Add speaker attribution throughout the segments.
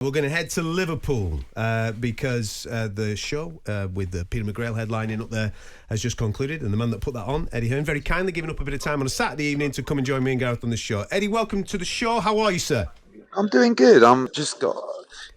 Speaker 1: We're going to head to Liverpool because the show with Peter McGrail headlining up there has just concluded, and the man that put that on, Eddie Hearn, very kindly giving up a bit of time on a Saturday evening to come and join me and Gareth on the show. Eddie, welcome to the show. How are you, sir?
Speaker 2: I'm doing good. I'm just got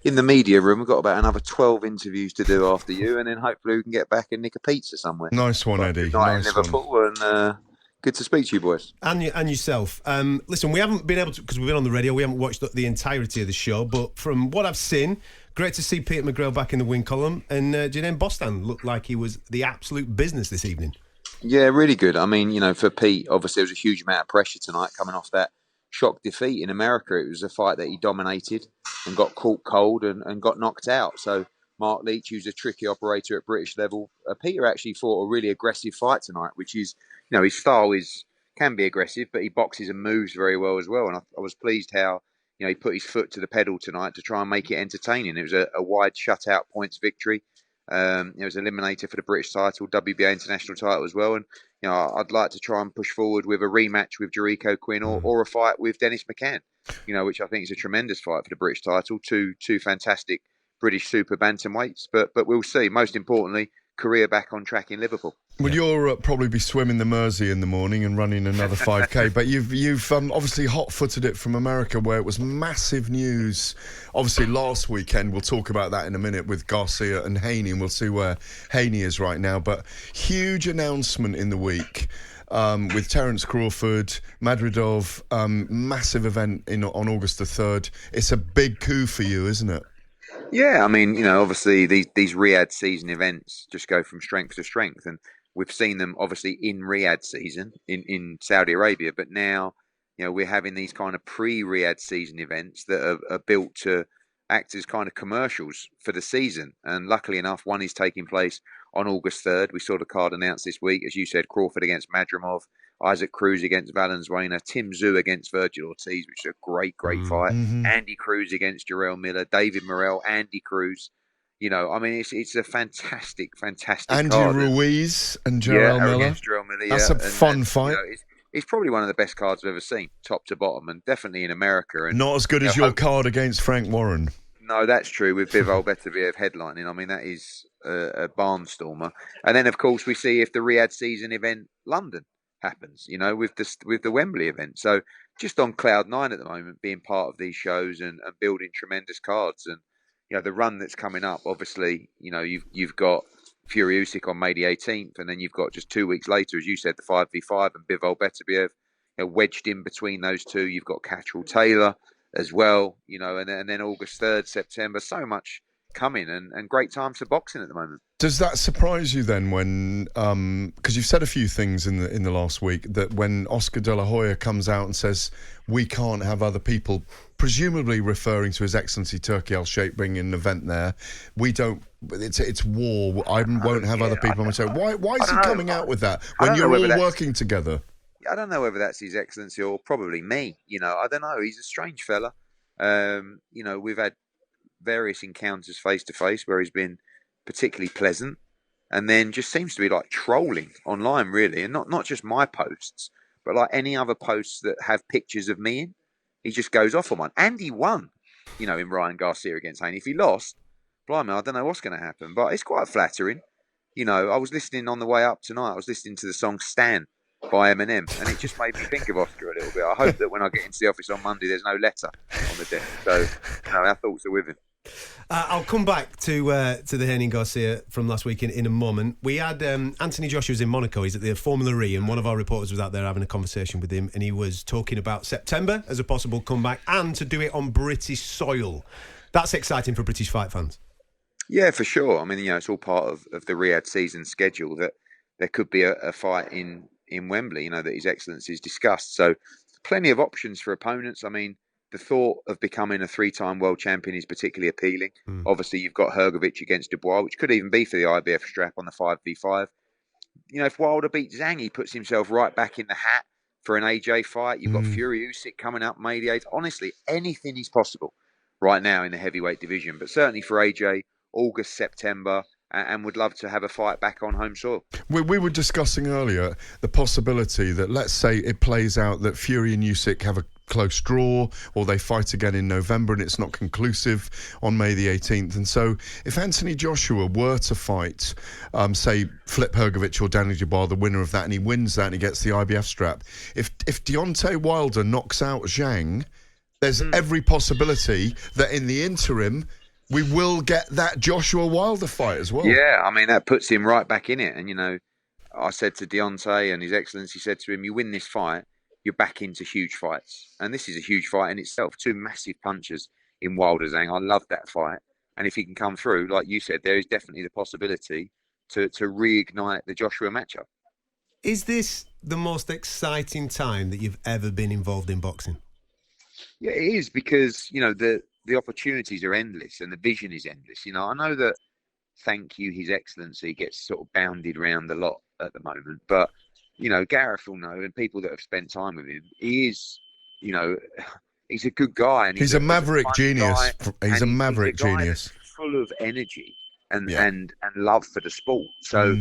Speaker 2: in the media room. We've got about another 12 interviews to do after you, and then hopefully we can get back and nick a pizza somewhere.
Speaker 3: Nice one, Eddie.
Speaker 2: Good night
Speaker 3: nice
Speaker 2: in Liverpool, and good to speak to you, boys.
Speaker 1: And yourself. Listen, we haven't been able to, because we've been on the radio, we haven't watched the entirety of the show, but from what I've seen, great to see Peter McGrail back in the win column, and Janine Bostan looked like he was the absolute business this evening.
Speaker 2: Yeah, really good. I mean, for Pete, obviously there was a huge amount of pressure tonight coming off that shock defeat in America. It was a fight that he dominated and got caught cold and got knocked out. So Mark Leach, who's a tricky operator at British level, Peter actually fought a really aggressive fight tonight, which is, his style can be aggressive, but he boxes and moves very well as well. And I was pleased how, he put his foot to the pedal tonight to try and make it entertaining. It was a wide shutout points victory. It was eliminated for the British title, WBA international title as well. And, I'd like to try and push forward with a rematch with Jericho Quinn or a fight with Dennis McCann, which I think is a tremendous fight for the British title. Two fantastic British super bantamweights. But we'll see. Most importantly, career back on track in Liverpool.
Speaker 3: Well, you'll probably be swimming the Mersey in the morning and running another 5K, but you've obviously hot-footed it from America, where it was massive news. Obviously, last weekend, we'll talk about that in a minute with Garcia and Haney, and we'll see where Haney is right now. But huge announcement in the week with Terence Crawford, Madridov, massive event on August the 3rd. It's a big coup for you, isn't it?
Speaker 2: Yeah, I mean, obviously these Riyadh season events just go from strength to strength, and we've seen them obviously in Riyadh season in Saudi Arabia, but now, we're having these kind of pre-Riyadh season events that are built to act as kind of commercials for the season. And luckily enough, one is taking place on August 3rd. We saw the card announced this week, as you said, Crawford against Madrimov, Isaac Cruz against Valenzuela, Tim Tszyu against Virgil Ortiz, which is a great fight.
Speaker 3: Mm-hmm.
Speaker 2: Andy Cruz against Jarrell Miller, David Morrell, Andy Cruz. I mean, it's a fantastic
Speaker 3: Andy
Speaker 2: card.
Speaker 3: Ruiz and Jarrell Miller.
Speaker 2: Against Jarrell Miller.
Speaker 3: That's a fun fight.
Speaker 2: It's probably one of the best cards I've ever seen, top to bottom, and definitely in America. And
Speaker 3: not as good as your card against Frank Warren.
Speaker 2: No, that's true, with Bivol Beterbiev headlining. I mean, that is a barnstormer. And then, of course, we see if the Riyadh season event London happens, with the Wembley event. So just on cloud nine at the moment, being part of these shows and building tremendous cards. And the run that's coming up, obviously, you've got Fury Usyk on May the 18th, and then you've got just 2 weeks later, as you said, the 5v5 and Bivol Beterbiev. Wedged in between those two, you've got Catterall Taylor as well, and then August 3rd, September. So much coming, and great times for boxing at the moment.
Speaker 3: Does that surprise you then when, because you've said a few things in the last week, that when Oscar De La Hoya comes out and says we can't have other people, presumably referring to His Excellency Turki Al-Sheikh bringing an event there, we don't. It's war. I won't have other people on my show. Why is he coming out with that when you're all working together?
Speaker 2: I don't know whether that's His Excellency or probably me. I don't know. He's a strange fella. We've had various encounters face to face where he's been particularly pleasant, and then just seems to be like trolling online, really, and not just my posts, but like any other posts that have pictures of me in. He just goes off on one. And he won, in Ryan Garcia against Haney. If he lost, blimey, I don't know what's going to happen, but it's quite flattering. I was listening on the way up tonight. I was listening to the song "Stan" by Eminem, and it just made me think of Oscar a little bit. I hope that when I get into the office on Monday, there's no letter on the desk. So, our thoughts are with him.
Speaker 1: I'll come back to the Hearn Garcia from last week in a moment. We had Anthony Joshua's in Monaco. He's at the Formula E, and one of our reporters was out there having a conversation with him, and he was talking about September as a possible comeback and to do it on British soil. That's exciting for British fight fans. Yeah,
Speaker 2: for sure. I mean, it's all part of the Riyadh season schedule that there could be a fight in Wembley, that His Excellency's discussed. So plenty of options for opponents. I mean, the thought of becoming a 3-time world champion is particularly appealing. Obviously, you've got Hrgovic against Dubois, which could even be for the IBF strap on the 5v5. If Wilder beats Zhang, he puts himself right back in the hat for an AJ fight. You've got Fury Usyk coming up May the 8th. Honestly, anything is possible right now in the heavyweight division. But certainly for AJ, August, September, and would love to have a fight back on home soil.
Speaker 3: We were discussing earlier the possibility that, let's say it plays out that Fury and Usyk have a close draw, or they fight again in November and it's not conclusive on May the 18th. And so if Anthony Joshua were to fight, say, Flip Hrgovic or Danny Dubois, the winner of that, and he wins that and he gets the IBF strap, if Deontay Wilder knocks out Zhang, there's every possibility that in the interim, we will get that Joshua Wilder fight as well.
Speaker 2: Yeah, I mean, that puts him right back in it. And, you know, I said to Deontay and His Excellency said to him, you win this fight, you're back into huge fights. And this is a huge fight in itself. Two massive punchers in Wilder Zhang. I love that fight. And if he can come through, like you said, there is definitely the possibility to reignite the Joshua matchup.
Speaker 1: Is this the most exciting time that you've ever been involved in boxing?
Speaker 2: Yeah, it is, because, you know, the opportunities are endless and the vision is endless. You know, I know that Thank You, His Excellency gets sort of bounded around a lot at the moment, but, you know, Gareth will know, and people that have spent time with him, he is, you know, he's a good guy. And
Speaker 3: he's a maverick genius. He's a maverick genius.
Speaker 2: Full of energy and love for the sport. So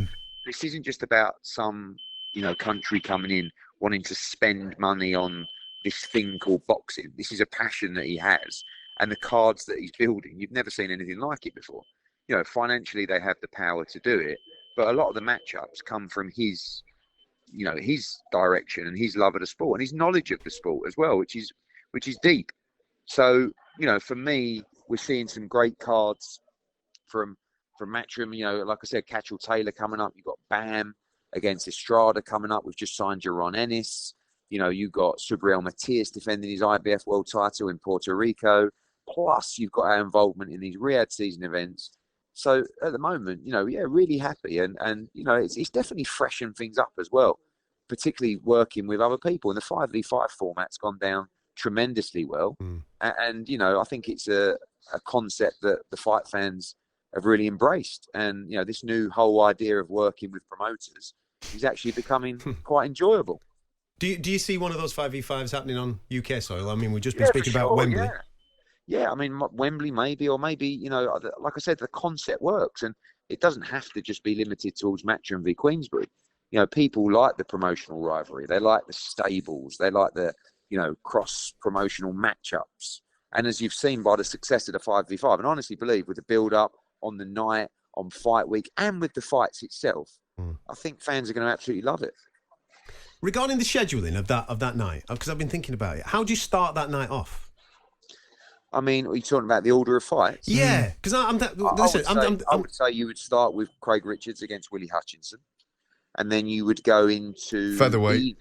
Speaker 2: this isn't just about some, you know, country coming in wanting to spend money on this thing called boxing. This is a passion that he has, and the cards that he's building, you've never seen anything like it before. You know, financially they have the power to do it, but a lot of the matchups come from his, you know, his direction and his love of the sport and his knowledge of the sport as well, which is deep. So, you know, for me, we're seeing some great cards from Matchroom. You know, like I said, Catterall Taylor coming up. You've got Bam against Estrada coming up. We've just signed Jaron Ennis. You know, you've got Subriel Matias defending his IBF world title in Puerto Rico. Plus, you've got our involvement in these Riyadh season events. So at the moment, you know, yeah, really happy. And you know, it's definitely freshened things up as well, particularly working with other people. And the 5v5 format's gone down tremendously well. And, you know, I think it's a concept that the fight fans have really embraced. And, you know, this new whole idea of working with promoters is actually becoming quite enjoyable.
Speaker 1: Do you see one of those 5v5s happening on UK soil? I mean, we've just been speaking about Wembley.
Speaker 2: Yeah, I mean, Wembley maybe, or maybe, you know, like I said, the concept works, and it doesn't have to just be limited towards Matchroom v Queensbury. You know, people like the promotional rivalry. They like the stables. They like the, you know, cross-promotional matchups. And as you've seen by the success of the 5v5, and I honestly believe with the build-up on the night, on fight week, and with the fights itself, I think fans are going to absolutely love it.
Speaker 1: Regarding the scheduling of that night, because I've been thinking about it, how do you start that night off?
Speaker 2: I mean, are you talking about the order of fights?
Speaker 1: Yeah, because I
Speaker 2: would say you would start with Craig Richards against Willie Hutchinson, and then you would go into
Speaker 3: featherweight.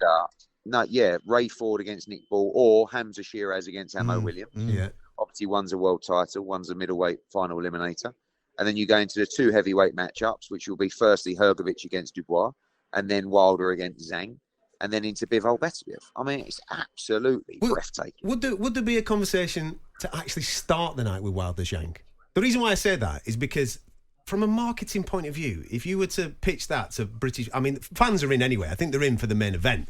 Speaker 2: Ray Ford against Nick Ball, or Hamza Shiraz against Amo Williams.
Speaker 1: Yeah,
Speaker 2: obviously one's a world title, one's a middleweight final eliminator, and then you go into the two heavyweight matchups, which will be firstly Hrgovic against Dubois, and then Wilder against Zhang. And then into Bivol Beterbiev. I mean, it's absolutely breathtaking.
Speaker 1: Would there be a conversation to actually start the night with Wilder Zhang? The reason why I say that is because, from a marketing point of view, if you were to pitch that to British, I mean, fans are in anyway. I think they're in for the main event.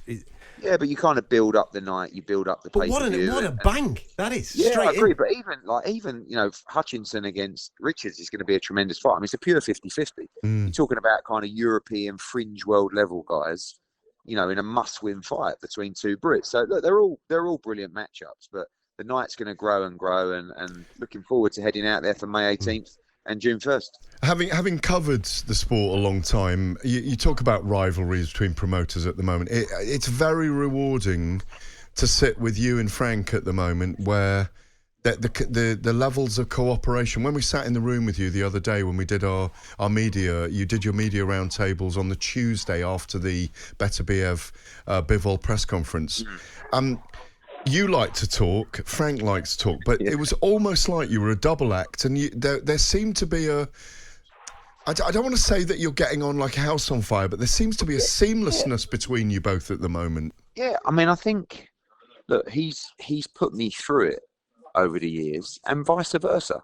Speaker 2: Yeah, but you kind of build up the night. You build up the pay-per-view.
Speaker 1: What a bang that is!
Speaker 2: Yeah,
Speaker 1: straight
Speaker 2: I agree.
Speaker 1: in.
Speaker 2: But even you know, Hutchinson against Richards is going to be a tremendous fight. I mean, it's a pure 50-50. You're talking about kind of European fringe world level guys, you know, in a must-win fight between two Brits. So look, they're all brilliant matchups, but the night's going to grow and grow, and looking forward to heading out there for May 18th and June 1st.
Speaker 3: Having covered the sport a long time, you talk about rivalries between promoters at the moment. It's very rewarding to sit with you and Frank at the moment, where the levels of cooperation. When we sat in the room with you the other day, when we did our media, you did your media roundtables on the Tuesday after the Beterbiev Bivol press conference. You like to talk, Frank likes to talk, but it was almost like you were a double act, and there seemed to be I don't want to say that you're getting on like a house on fire, but there seems to be a seamlessness between you both at the moment.
Speaker 2: Yeah, I mean, I think, look, he's put me through it over the years, and vice versa,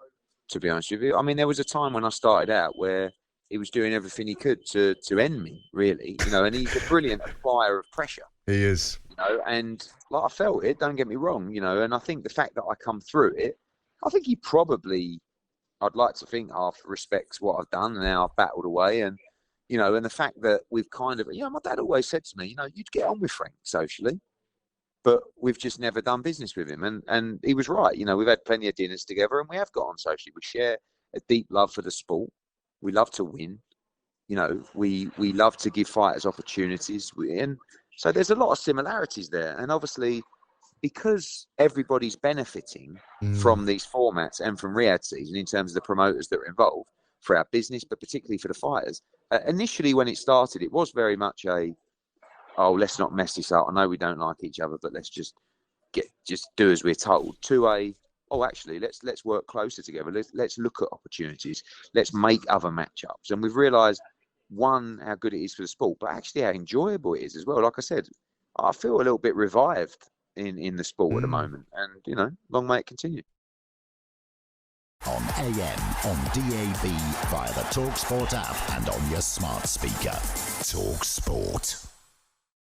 Speaker 2: to be honest with you. I mean, there was a time when I started out where he was doing everything he could to end me, really, you know, and he's a brilliant applier of pressure.
Speaker 3: He is.
Speaker 2: You know, and like, I felt it, don't get me wrong, you know, and I think the fact that I come through it, I think he probably, I'd like to think, half respects what I've done and how I've battled away, and, you know, and the fact that we've kind of, you know, my dad always said to me, you know, you'd get on with Frank socially, but we've just never done business with him. And he was right. You know, we've had plenty of dinners together, and we have got on socially. We share a deep love for the sport. We love to win. You know, we love to give fighters opportunities. And so there's a lot of similarities there. And obviously, because everybody's benefiting from these formats and from Riyadh season in terms of the promoters that are involved for our business, but particularly for the fighters. Initially, when it started, it was very much let's not mess this up. I know we don't like each other, but let's just do as we're told. Actually, let's work closer together. Let's look at opportunities. Let's make other matchups. And we've realised, one, how good it is for the sport, but actually how enjoyable it is as well. Like I said, I feel a little bit revived in the sport at the moment. And, you know, long may it continue.
Speaker 4: On AM, on DAB, via the talkSPORT app and on your smart speaker. talkSPORT.